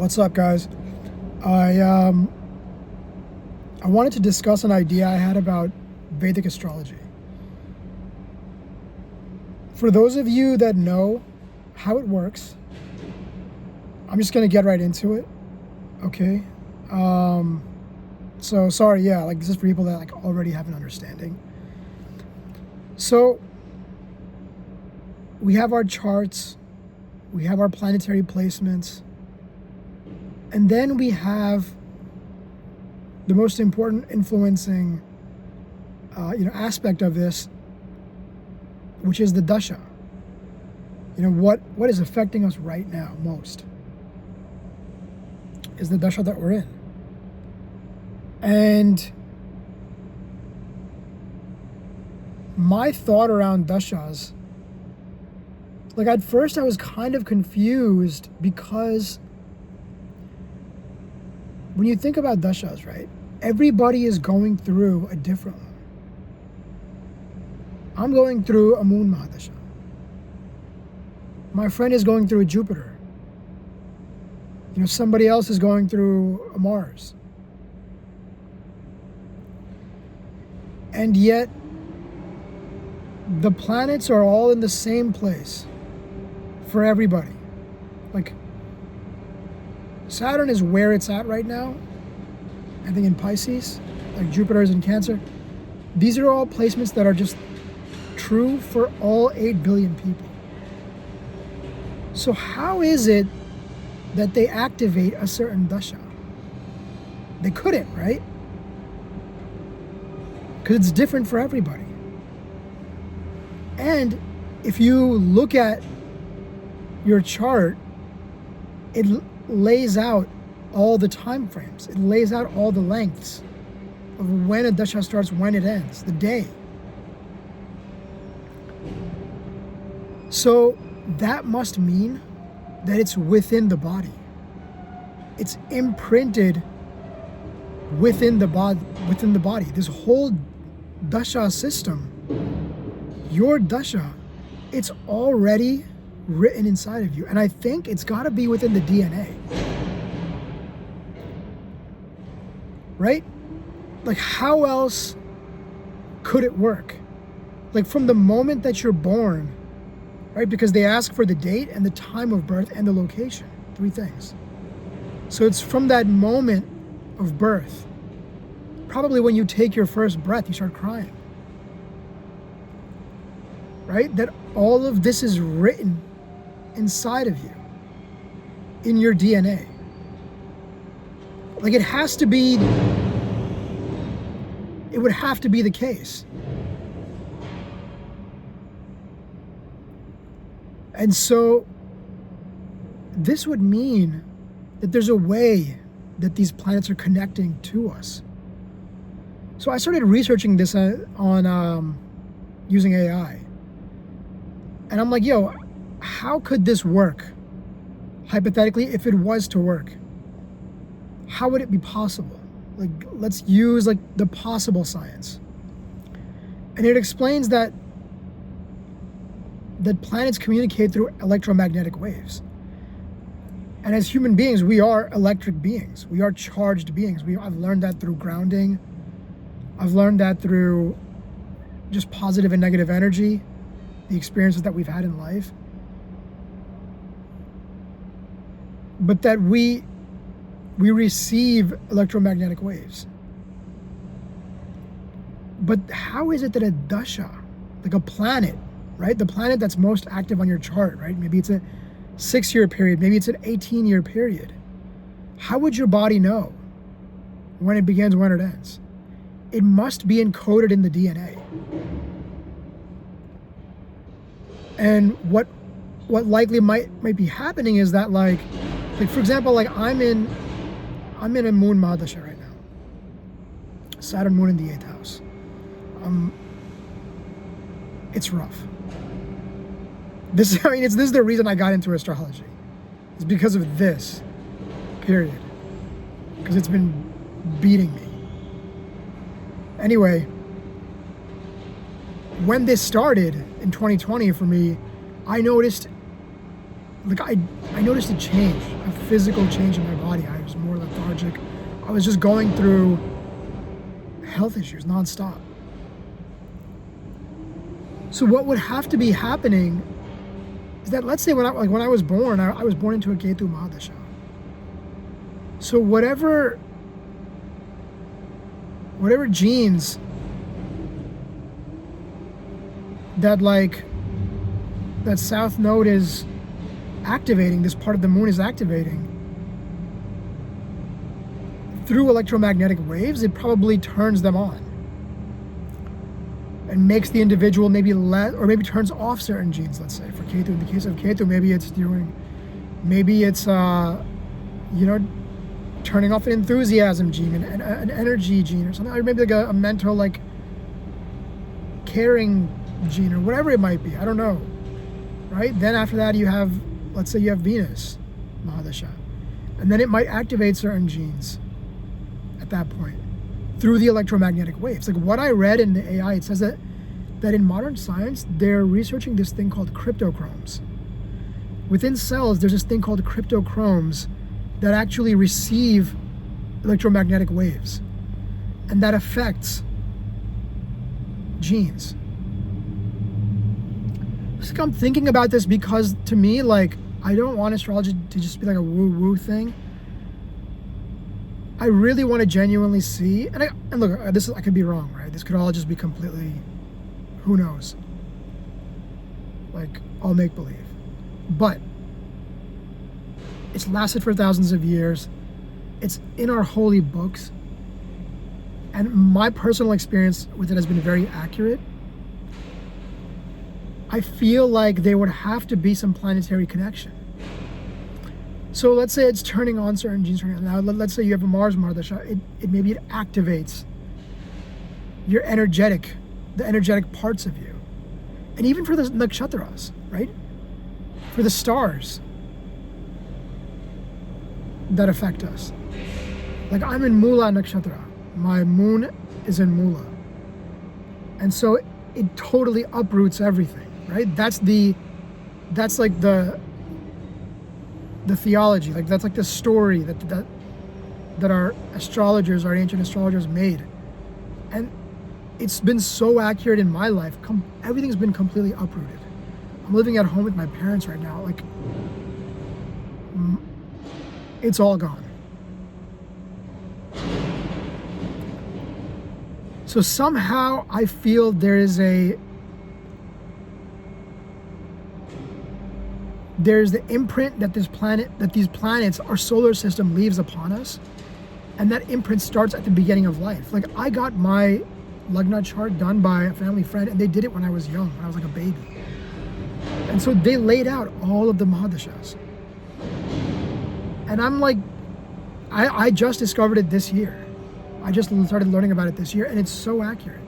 What's up, guys? I I wanted to discuss an idea I had about Vedic astrology. For those of you that know how it works, I'm just gonna get right into it. Okay. So sorry, yeah, like this is for people that like already have an understanding. So we have our charts, we have our planetary placements, and then we have the most important influencing aspect of this, which is the dasha. What is affecting us right now most is the dasha that we're in. And my thought around dashas, like at first I was kind of confused because when you think about dashas, right, everybody is going through a different one. I'm going through a moon mahadasha. My friend is going through a Jupiter. Somebody else is going through a Mars. And yet, the planets are all in the same place for everybody. Like, Saturn is where it's at right now, I think in Pisces, like Jupiter is in Cancer. These are all placements that are just true for all 8 billion people. So how is it that they activate a certain dasha? They couldn't, right? Because it's different for everybody. And if you look at your chart, it lays out all the time frames. It lays out all the lengths of when a dasha starts, when it ends, the day. So that must mean that it's within the body. It's imprinted within the body. This whole dasha system, your dasha, it's already written inside of you. And I think it's got to be within the DNA. Right? Like, how else could it work? Like, from the moment that you're born, right? Because they ask for the date and the time of birth and the location. 3 things. So it's from that moment of birth. Probably when you take your first breath, you start crying. Right? That all of this is written inside of you, in your DNA. Like, it would have to be the case. And so this would mean that there's a way that these planets are connecting to us. So I started researching this on using AI. And I'm like, yo, how could this work? Hypothetically, if it was to work, how would it be possible? Like, let's use like the possible science. And it explains that planets communicate through electromagnetic waves. And as human beings, we are electric beings. We are charged beings. I've learned that through grounding. I've learned that through just positive and negative energy, the experiences that we've had in life. But that we receive electromagnetic waves. But how is it that a dasha, like a planet, right? The planet that's most active on your chart, right? Maybe it's a 6-year period, maybe it's an 18-year period. How would your body know when it begins, when it ends? It must be encoded in the DNA. And what likely might be happening is that like for example, like I'm in a moon mahadasha right now. Saturn moon in the 8th house. It's rough. This is the reason I got into astrology. It's because of this, period. Because it's been beating me. Anyway, when this started in 2020 for me, I noticed like I noticed a change, a physical change in my body. I was more lethargic. I was just going through health issues nonstop. So what would have to be happening is that, let's say when I was born, I was born into a Ketu Mahadasha. So whatever genes that that south node is activating, this part of the moon is activating through electromagnetic waves, it probably turns them on and makes the individual maybe less, or maybe turns off certain genes. Let's say for Ketu, in the case of Ketu, maybe it's turning off an enthusiasm gene, an energy gene, or something, or maybe like a mental, like, caring gene, or whatever it might be. I don't know, right? Then after that, you have, let's say you have Venus Mahadasha, and then it might activate certain genes at that point through the electromagnetic waves. Like what I read in the AI, it says that in modern science, they're researching this thing called cryptochromes. Within cells, there's this thing called cryptochromes that actually receive electromagnetic waves, and that affects genes. It's like I'm thinking about this because, to me, like, I don't want astrology to just be like a woo-woo thing. I really want to genuinely see, and look, I could be wrong, right? This could all just be completely, who knows, like, all make-believe. But it's lasted for thousands of years. It's in our holy books. And my personal experience with it has been very accurate. I feel like there would have to be some planetary connection. So let's say it's turning on certain genes. Now, let's say you have a Mars Mahadasha. Maybe it activates the energetic parts of you. And even for the nakshatras, right? For the stars that affect us. Like, I'm in Mula Nakshatra. My moon is in Mula. And so it totally uproots everything, right? That's like the theology, like that's like the story that our ancient astrologers made. And it's been so accurate in my life. Everything's been completely uprooted. I'm living at home with my parents right now. Like, it's all gone. So somehow I feel there's the imprint that these planets, our solar system, leaves upon us, and that imprint starts at the beginning of life. Like, I got my Lagna chart done by a family friend, and they did it when I was young, when I was like a baby. And so they laid out all of the Mahadashas. And I'm like, I just discovered it this year. I just started learning about it this year, and it's so accurate.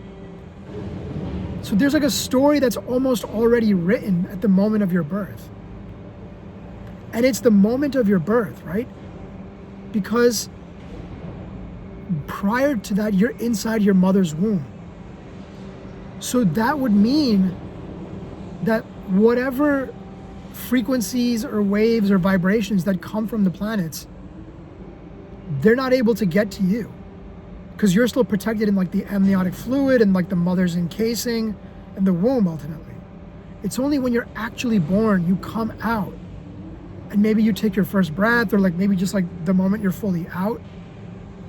So there's like a story that's almost already written at the moment of your birth. And it's the moment of your birth, right? Because prior to that, you're inside your mother's womb. So that would mean that whatever frequencies or waves or vibrations that come from the planets, they're not able to get to you, because you're still protected in like the amniotic fluid and like the mother's encasing and the womb. Ultimately, it's only when you're actually born, you come out, and maybe you take your first breath, or like maybe just like the moment you're fully out,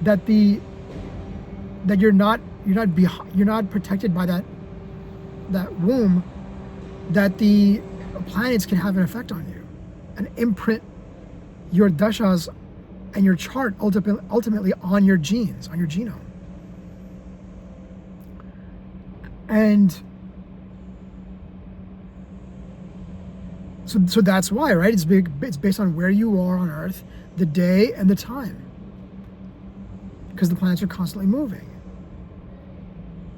that you're not protected by that womb, that the planets can have an effect on you and imprint your dashas and your chart ultimately on your genes, on your genome. And so that's why, right? It's based on where you are on Earth, the day and the time, because the planets are constantly moving.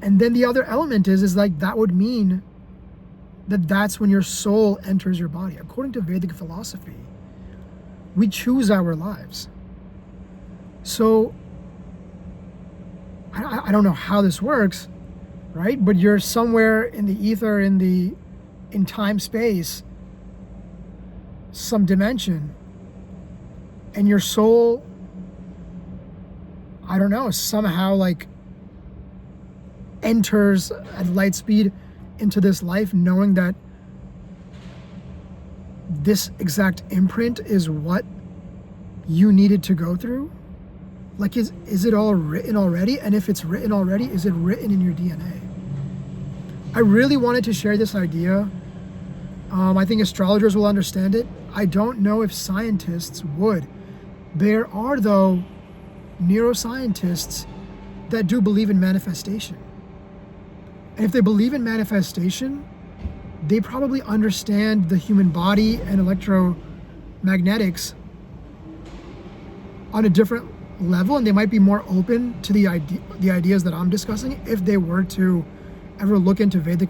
And then the other element is like, that would mean that that's when your soul enters your body. According to Vedic philosophy, we choose our lives. So I don't know how this works, right? But you're somewhere in the ether, in time space, some dimension, and your soul, I don't know, somehow like enters at light speed into this life, knowing that this exact imprint is what you needed to go through? Like, is it all written already? And if it's written already, is it written in your DNA? I really wanted to share this idea. I think astrologers will understand it. I don't know if scientists would. There are, though, neuroscientists that do believe in manifestation. And if they believe in manifestation, they probably understand the human body and electromagnetics on a different level, and they might be more open to the ideas that I'm discussing if they were to ever look into Vedic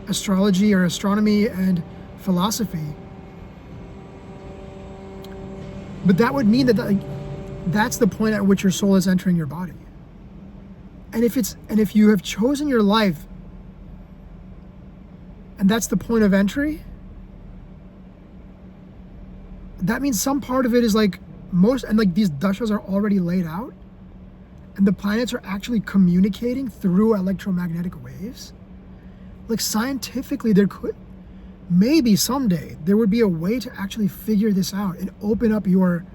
astrology or astronomy and philosophy. But that would mean that that's the point at which your soul is entering your body. And if you have chosen your life, and that's the point of entry, that means some part of it is like these dashas are already laid out, and the planets are actually communicating through electromagnetic waves. Like, scientifically, there could, maybe someday, there would be a way to actually figure this out and open up your,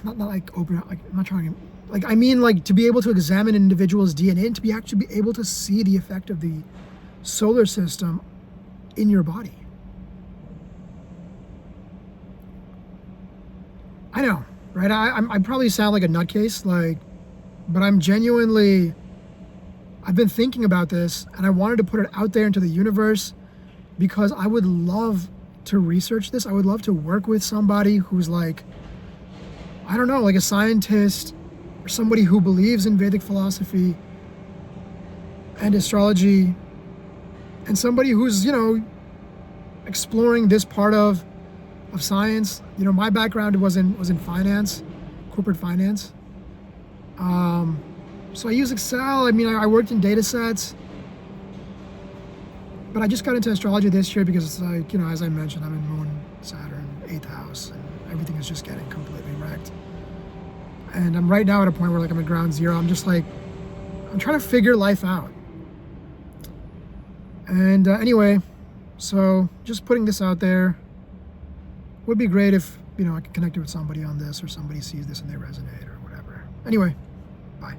not like open up, like, I'm not trying to, like, I mean, like, to be able to examine an individual's DNA and to be actually be able to see the effect of the solar system in your body. I know, right? I probably sound like a nutcase, like, but I've been thinking about this, and I wanted to put it out there into the universe because I would love to research this. I would love to work with somebody who's like, I don't know, like a scientist or somebody who believes in Vedic philosophy and astrology, and somebody who's, exploring this part of science. My background was in finance, corporate finance. So I use Excel. I mean, I worked in data sets, but I just got into astrology this year because it's like, as I mentioned, I'm in Moon, Saturn, 8th house, and everything is just getting completely wrecked. And I'm right now at a point where, like, I'm at ground zero. I'm just like, I'm trying to figure life out. And anyway, so just putting this out there. Would be great if, I could connect with somebody on this, or somebody sees this and they resonate or whatever. Anyway, bye.